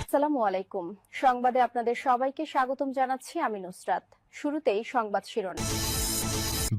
আসসালামু আলাইকুম। সংবাদে আপনাদের সবাইকে স্বাগতম জানাচ্ছি আমি নুসরাত। শুরুতেই সংবাদ শিরোনাম।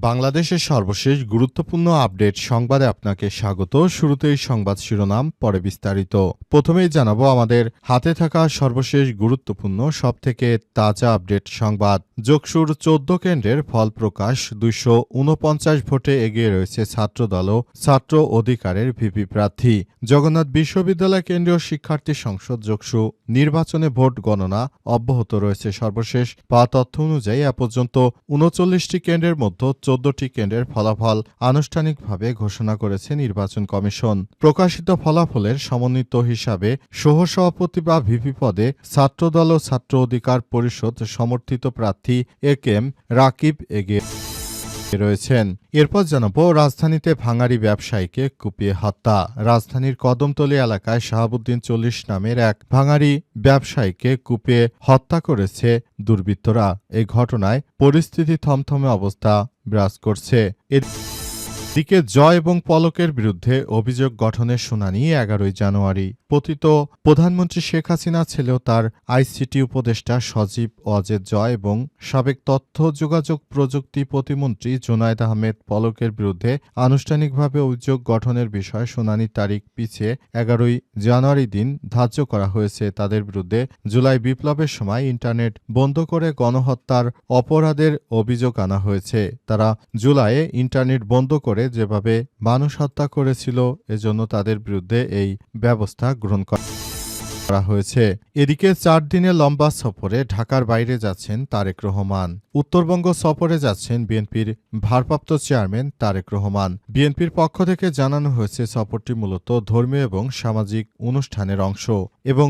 বাংলাদেশের সর্বশেষ গুরুত্বপূর্ণ আপডেট সংবাদে আপনাকে স্বাগত। শুরুতেই সংবাদ শিরোনাম, পরে বিস্তারিত। প্রথমেই জানাবো আমাদের হাতে থাকা সর্বশেষ গুরুত্বপূর্ণ সবথেকে তাজা আপডেট সংবাদ। যোগসুর ১৪ কেন্দ্রের ফল প্রকাশ। ২৪৯ ভোটে এগিয়ে রয়েছে ছাত্রদল ও ছাত্র অধিকারের ভিপি প্রার্থী। জগন্নাথ বিশ্ববিদ্যালয় কেন্দ্রীয় শিক্ষার্থী সংসদ যোগসু নির্বাচনে ভোট গণনা অব্যাহত রয়েছে। সর্বশেষ পাওয়া তথ্য অনুযায়ী এ পর্যন্ত ৩৯টি কেন্দ্রের মধ্যে ১৪টি কেন্দ্রের ফলাফল আনুষ্ঠানিকভাবে ঘোষণা করেছে নির্বাচন কমিশন। প্রকাশিত ফলাফলের সমন্বিত হিসাবে সহসভাপতি বা ভিপি পদে ছাত্রদল ও ছাত্র অধিকার পরিষদ সমর্থিত প্রার্থী একেএম রাকিব এগিয়ে রয়েছেন। এরপর জানাবো রাজধানীতে ভাঙাড়ি ব্যবসায়ীকে কুপিয়ে হত্যা। রাজধানীর কদমতলী এলাকায় শাহাবুদ্দিন ৪০ নামের এক ভাঙাড়ি ব্যবসায়ীকে কুপিয়ে হত্যা করেছে দুর্বৃত্তরা। এই ঘটনায় পরিস্থিতি থমথমে অবস্থা বিরাজ করছে। এদিকে জয় এবং পলকের বিরুদ্ধে অভিযোগ গঠনের শুনানি ১১ জানুয়ারি। পতিত প্রধানমন্ত্রী শেখ হাসিনা ছেলেও তার আইসিটি উপদেষ্টা সজীব ওয়াজেদ জয় এবং সাবেক তথ্য যোগাযোগ প্রযুক্তি প্রতিমন্ত্রী জুনায়েদ আহমেদ পলকের বিরুদ্ধে আনুষ্ঠানিকভাবে অভিযোগ গঠনের বিষয়ে শুনানির তারিখ পিছিয়ে ১১ জানুয়ারি দিন ধার্য করা হয়েছে। তাদের বিরুদ্ধে জুলাই বিপ্লবের সময় ইন্টারনেট বন্ধ করে গণহত্যার অপরাধের অভিযোগ আনা হয়েছে। তারা জুলাইয়ে ইন্টারনেট বন্ধ করে যেভাবে মানুষ হত্যা করেছিল, এজন্য তাদের বিরুদ্ধে এই ব্যবস্থা গ্রহণ করা হয়েছে। এদিকে ৪ দিনের লম্বা সফরে ঢাকার বাইরে যাচ্ছেন তারেক রহমান। উত্তরবঙ্গ সফরে যাচ্ছেন বিএনপির ভারপ্রাপ্ত চেয়ারম্যান তারেক রহমান। বিএনপির পক্ষ থেকে জানানো হয়েছে সফরটি মূলত ধর্মীয় এবং সামাজিক অনুষ্ঠানের অংশ। এবং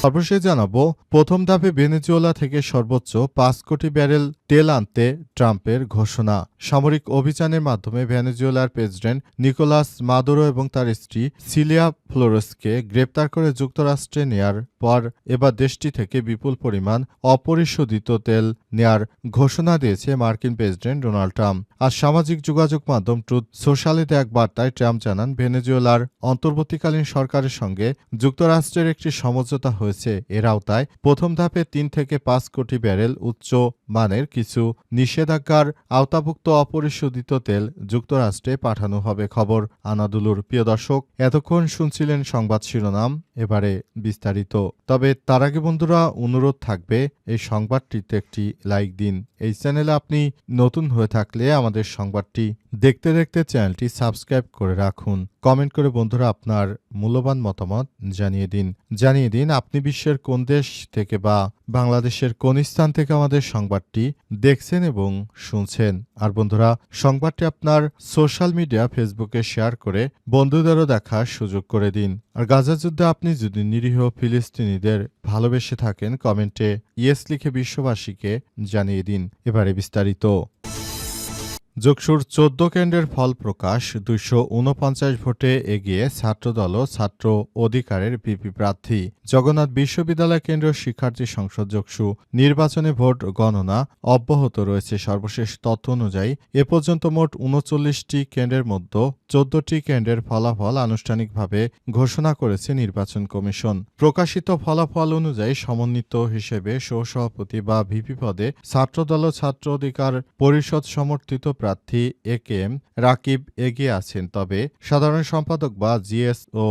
সর্বশেষ জানাবো প্রথম ধাপে ভেনেজুয়েলা থেকে সর্বোচ্চ ৫ কোটি ব্যারেল তেল আনতে ট্রাম্পের ঘোষণা। সামরিক অভিযানের মাধ্যমে ভেনেজুয়েলার প্রেসিডেন্ট নিকোলাস মাদুরো এবং তার স্ত্রী সিলিয়া ফ্লোরেসকে গ্রেপ্তার করে যুক্তরাষ্ট্রে নেয়ার পর এবার দেশটি থেকে বিপুল পরিমাণ অপরিশোধিত তেল নেয়ার ঘোষণা দিয়েছে মার্কিন প্রেসিডেন্ট ডোনাল্ড ট্রাম্প। আর সামাজিক যোগাযোগ মাধ্যম ট্রুথ সোশ্যালিতে এক বার্তায় ট্রাম্প জানান, ভেনেজুয়েলার অন্তর্বর্তীকালীন সরকারের সঙ্গে যুক্তরাষ্ট্রের একটি সমঝোতা হয়েছে। এর আওতায় প্রথম ধাপে ৩ থেকে ৫ কোটি ব্যারেল উচ্চ মানের কিছু নিষেধাজ্ঞার আওতাভুক্ত অপরিশোধিত তেল যুক্তরাষ্ট্রে পাঠানো হবে। খবর আনাদুলুর। প্রিয় দর্শক, এতক্ষণ শুনছিলেন সংবাদ শিরোনাম, এবারে বিস্তারিত। তবে তার আগে বন্ধুরা অনুরোধ থাকবে এই সংবাদটিতে একটি লাইক দিন। এই চ্যানেলে আপনি নতুন হয়ে থাকলে আমাদের সংবাদটি দেখতে দেখতে চ্যানেলটি সাবস্ক্রাইব করে রাখুন। কমেন্ট করে বন্ধুরা আপনার মূল্যবান মতামত জানিয়ে দিন আপনি বিশ্বের কোন দেশ থেকে বা বাংলাদেশের কোন স্থান থেকে আমাদের সংবাদটি দেখছেন এবং শুনছেন। আর বন্ধুরা, সংবাদটি আপনার সোশ্যাল মিডিয়া ফেসবুকে শেয়ার করে বন্ধুদেরও দেখার সুযোগ করে দিন। আর গাজা যুদ্ধে আপনি যদি নিরীহ ফিলিস্তিনিদের ভালোবেসে থাকেন, কমেন্টে ইয়েস লিখে বিশ্ববাসীকে জানিয়ে দিন। এবারে বিস্তারিত। যোগসুর ১৪ কেন্দ্রের ফল প্রকাশ। ২৪৯ ভোটে এগিয়ে ছাত্রদল ও ছাত্র অধিকারের ভিপি প্রার্থী। জগন্নাথ বিশ্ববিদ্যালয় কেন্দ্রীয় শিক্ষার্থী সংসদ যোগসু নির্বাচনে ভোট গণনা অব্যাহত রয়েছে। সর্বশেষ তথ্য অনুযায়ী এ পর্যন্ত মোট ৩৯টি কেন্দ্রের মধ্যে ১৪টি কেন্দ্রের ফলাফল আনুষ্ঠানিকভাবে ঘোষণা করেছে নির্বাচন কমিশন। প্রকাশিত ফলাফল অনুযায়ী সমন্বিত হিসেবে সহসভাপতি বা ভিপি পদে ছাত্রদল ও ছাত্র অধিকার পরিষদ সমর্থিত প্রার্থী একেএম রাকিব এগিয়ে আছেন। তবে সাধারণ সম্পাদক বা জিএস ও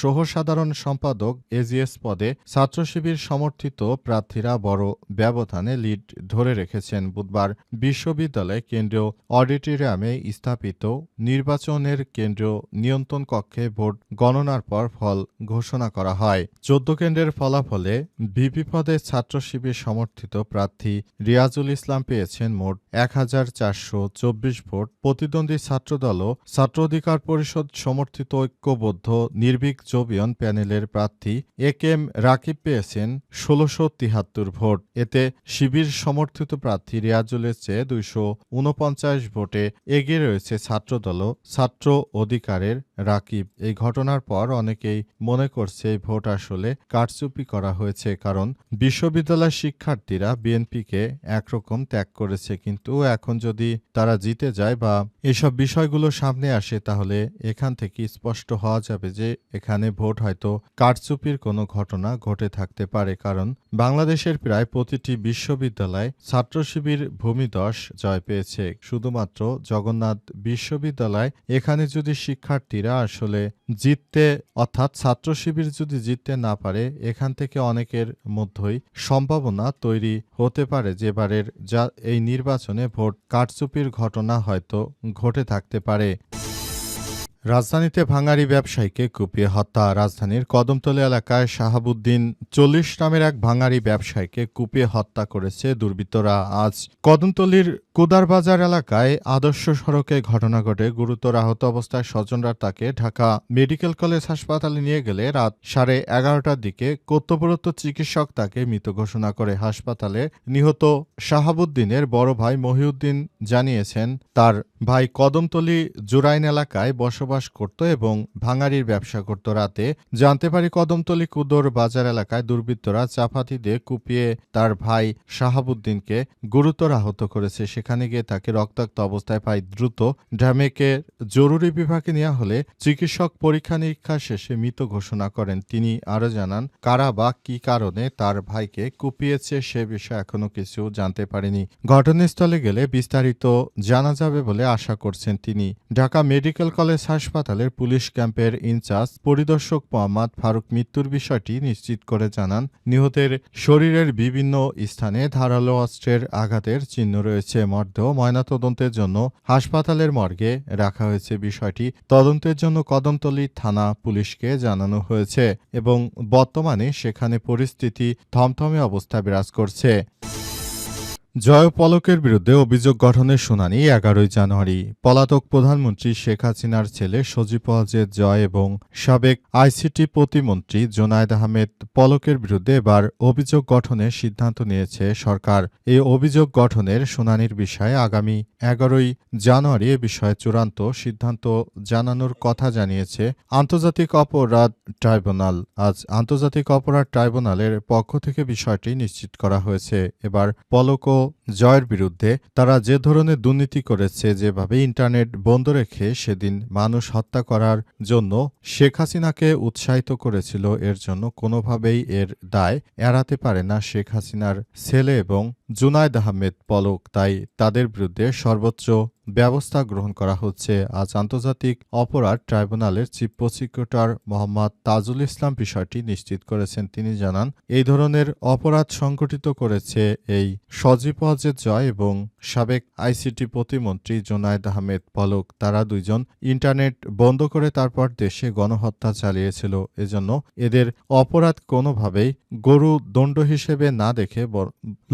সহসাধারণ সম্পাদক এজিএস পদে ছাত্র শিবির সমর্থিত প্রার্থীরা বড় ব্যবধানে লিড ধরে রেখেছেন। বুধবার বিশ্ববিদ্যালয় কেন্দ্রীয় অডিটোরিয়ামে স্থাপিত নির্বাচনের কেন্দ্রীয় নিয়ন্ত্রণ কক্ষে ভোট গণনার পর ফল ঘোষণা করা হয়। ১৪ কেন্দ্রের ফলাফলে ভিপি পদে ছাত্র শিবির সমর্থিত প্রার্থী রিয়াজুল ইসলাম পেয়েছেন মোট ১,৪২৪ ভোট। প্রতিদ্বন্দ্বী ছাত্রদল ও ছাত্র অধিকার পরিষদ সমর্থিত ঐক্যবদ্ধ নির্ভীক জোবিয়ন প্যানেলের প্রার্থী একেএম রাকিব পেয়েছেন ১৬৭৩ ভোট। এতে শিবির সমর্থিত প্রার্থী রিয়াজুলের চেয়ে ২৪৯ ভোটে এগিয়ে রয়েছে ছাত্রদল ও ছাত্র অধিকারের রাকিব। এই ঘটনার পর অনেকেই মনে করছে এই ভোট আসলে কারচুপি করা হয়েছে, কারণ বিশ্ববিদ্যালয়ের শিক্ষার্থীরা বিএনপিকে একরকম ত্যাগ করেছে, কিন্তু এখন যদি তারা জিতে যায় বা এসব বিষয়গুলো সামনে আসে তাহলে এখান থেকে স্পষ্ট হওয়া যাবে যে এখানে ভোট হয়তো কারচুপির কোনো ঘটনা ঘটে থাকতে পারে, কারণ বাংলাদেশের প্রায় প্রতিটি বিশ্ববিদ্যালয় ছাত্র শিবির ভূমিদশ জয় পেয়েছে। শুধুমাত্র জগন্নাথ বিশ্ববিদ্যালয়, এখানে যদি শিক্ষার্থীরা আসলে জিততে অর্থাৎ ছাত্র শিবির যদি জিততে না পারে, এখান থেকে অনেকের মধ্যেই সম্ভাবনা তৈরি হতে পারে যে এবারের এই নির্বাচনে ভোট কারচুপির ঘটনা হয়তো ঘটে থাকতে পারে। রাজধানীতে ভাঙাড়ি ব্যবসায়ীকে কুপিয়ে হত্যা। রাজধানীর কদমতলী এলাকায় শাহাবুদ্দিন ৪০ নামের এক ভাঙাড়ি ব্যবসায়ীকে কুপিয়ে হত্যা করেছে দুর্বৃত্তরা। আজ কদমতলীর কুদারবাজার এলাকায় আদর্শ সড়কে ঘটনা ঘটে। গুরুতর আহত অবস্থায় স্বজনরা তাকে ঢাকা মেডিকেল কলেজ হাসপাতালে নিয়ে গেলে রাত 11:30টার দিকে কর্তব্যরত চিকিৎসক তাকে মৃত ঘোষণা করে। হাসপাতালে নিহত শাহাবুদ্দিনের বড় ভাই মহিউদ্দিন জানিয়েছেন, তার ভাই কদমতলী জুরাইন এলাকায় বসবাস করত এবং ভাঙাড়ির ব্যবসা করত। রাতে জানতে পারি কদমতলী কুদর বাজার এলাকায় দুর্বৃত্তরা চাপাতি দিয়ে কুপিয়ে তার ভাই শাহাবুদ্দিনকে গুরুতর আহত করেছে। সেখানে গিয়ে তাকে রক্তাক্ত অবস্থায় পাই। দ্রুত ঢামেকে জরুরি বিভাগে নেওয়া হলে চিকিৎসক পরীক্ষা নিরীক্ষা শেষে মৃত ঘোষণা করেন। তিনি আরও জানান, কারা বা কি কারণে তার ভাইকে কুপিয়েছে সে বিষয়ে এখনো কিছু জানতে পারেনি। ঘটনাস্থলে গেলে বিস্তারিত জানা যাবে বলে আশা করছেন তিনি। ঢাকা মেডিকেল কলেজ হাসপাতালের পুলিশ ক্যাম্পের ইনচার্জ পরিদর্শক মোহাম্মদ ফারুক মৃত্যুর বিষয়টি নিশ্চিত করে জানান, নিহতের শরীরের বিভিন্ন স্থানে ধারালো অস্ত্রের আঘাতের চিহ্ন রয়েছে। মরদেহ ময়নাতদন্তের জন্য হাসপাতালের মর্গে রাখা হয়েছে। বিষয়টি তদন্তের জন্য কদমতলী থানা পুলিশকে জানানো হয়েছে এবং বর্তমানে সেখানে পরিস্থিতি থমথমে অবস্থা বিরাজ করছে। জয় পলকের বিরুদ্ধে অভিযোগ গঠনের শুনানি 11 জানুয়ারি। পলাতক প্রধানমন্ত্রী শেখ হাসিনার ছেলে সজীব ওয়াজেদ জয় এবং সাবেক আইসিটি প্রতিমন্ত্রী জোনায়েদ আহমেদ পলকের বিরুদ্ধে এবার অভিযোগ গঠনের সিদ্ধান্ত নিয়েছে সরকার। এই অভিযোগ গঠনের শুনানির বিষয়ে আগামী 11 জানুয়ারি এ বিষয়ে চূড়ান্ত সিদ্ধান্ত জানানোর কথা জানিয়েছে আন্তর্জাতিক অপরাধ ট্রাইব্যুনাল। আজ আন্তর্জাতিক অপরাধ ট্রাইব্যুনালের পক্ষ থেকে বিষয়টি নিশ্চিত করা হয়েছে। এবার পলক ও জয়ের বিরুদ্ধে তারা যে ধরনের দুর্নীতি করেছে, যেভাবে ইন্টারনেট বন্ধ রেখে সেদিন মানুষ হত্যা করার জন্য শেখ হাসিনাকে উৎসাহিত করেছিল, এর জন্য কোনোভাবেই এর দায় এড়াতে পারে না শেখ হাসিনার ছেলে এবং জুনায়েদ আহমেদ পলক। তাই তাদের বিরুদ্ধে সর্বোচ্চ ব্যবস্থা গ্রহণ করা হচ্ছে। আজ আন্তর্জাতিক অপরাধ ট্রাইব্যুনালের চিফ প্রসিকিউটর মোহাম্মদ তাজুল ইসলাম বিষয়টি নিশ্চিত করেছেন। তিনি জানান, এই ধরনের অপরাধ সংগঠিত করেছে এই সজীব ওয়াজেদ জয় এবং সাবেক আইসিটি প্রতিমন্ত্রী জোনায়েদ আহমেদ পলক। তারা দুইজন ইন্টারনেট বন্ধ করে তারপর দেশে গণহত্যা চালিয়েছিল। এজন্য এদের অপরাধ কোনোভাবেই গরু দণ্ড হিসেবে না দেখে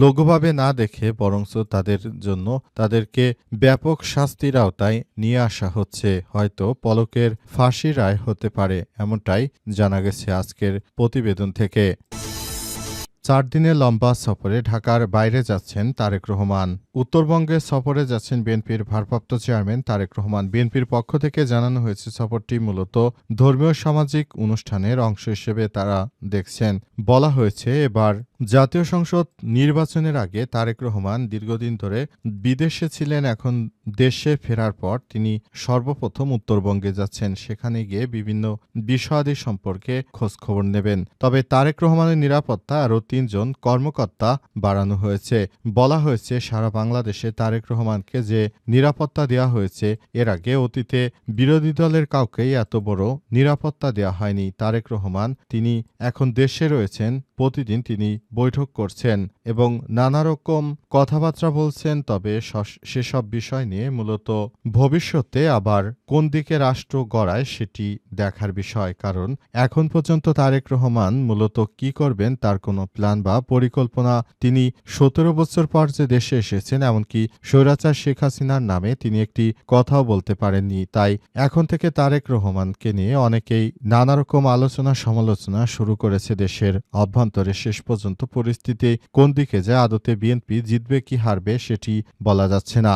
লঘুভাবে না দেখে বরঞ্চ তাদের জন্য তাদেরকে ব্যাপক শাস্তির আওতায় নিয়ে আসা হচ্ছে। হয়তো পলকের ফাঁসি রায় হতে পারে, এমনটাই জানা গেছে আজকের প্রতিবেদন থেকে। 4 দিনের লম্বা সফরে ঢাকার বাইরে যাচ্ছেন তারেক রহমান। উত্তরবঙ্গে সফরে যাচ্ছেন বিএনপির ভারপ্রাপ্ত চেয়ারম্যান তারেক রহমান। বিএনপির পক্ষ থেকে জানানো হয়েছে সফরটি মূলত ধর্মীয় সামাজিক অনুষ্ঠানের অংশ হিসেবে তারা দেখছেন। বলা হয়েছে, এবার জাতীয় সংসদ নির্বাচনের আগে তারেক রহমান দীর্ঘদিন ধরে বিদেশে ছিলেন। এখন দেশে ফেরার পর তিনি সর্বপ্রথম উত্তরবঙ্গে যাচ্ছেন। সেখানে গিয়ে বিভিন্ন বিষয়াদি সম্পর্কে খোঁজখবর নেবেন। তবে তারেক রহমানের নিরাপত্তা আরও 3 জন কর্মকর্তা বাড়ানো হয়েছে। বলা হয়েছে, সারা বাংলাদেশে তারেক রহমানকে যে নিরাপত্তা দেওয়া হয়েছে, এর আগে অতীতে বিরোধী দলের কাউকেই এত বড় নিরাপত্তা দেওয়া হয়নি। তারেক রহমান তিনি এখন দেশে রয়েছেন, প্রতিদিন তিনি বৈঠক করছেন এবং নানা রকম কথাবার্তা বলছেন। তবে সেসব বিষয় নিয়ে মূলত ভবিষ্যতে আবার কোন দিকে রাষ্ট্র গড়ায় সেটি দেখার বিষয়, কারণ এখন পর্যন্ত তারেক রহমান মূলত কি করবেন তার কোনো প্ল্যান বা পরিকল্পনা তিনি 17 বছর পর যে দেশে এসেছেন, এমনকি স্বৈরাচার শেখ হাসিনার নামে তিনি একটি কথাও বলতে পারেননি। তাই এখন থেকে তারেক রহমানকে নিয়ে অনেকেই নানা রকম আলোচনা সমালোচনা শুরু করেছে দেশের অভ্যন্তরে। শেষ পর্যন্ত পরিস্থিতি কোন দিকে যায়, আদতে বিএনপি জিতবে কি হারবে সেটি বলা যাচ্ছে না।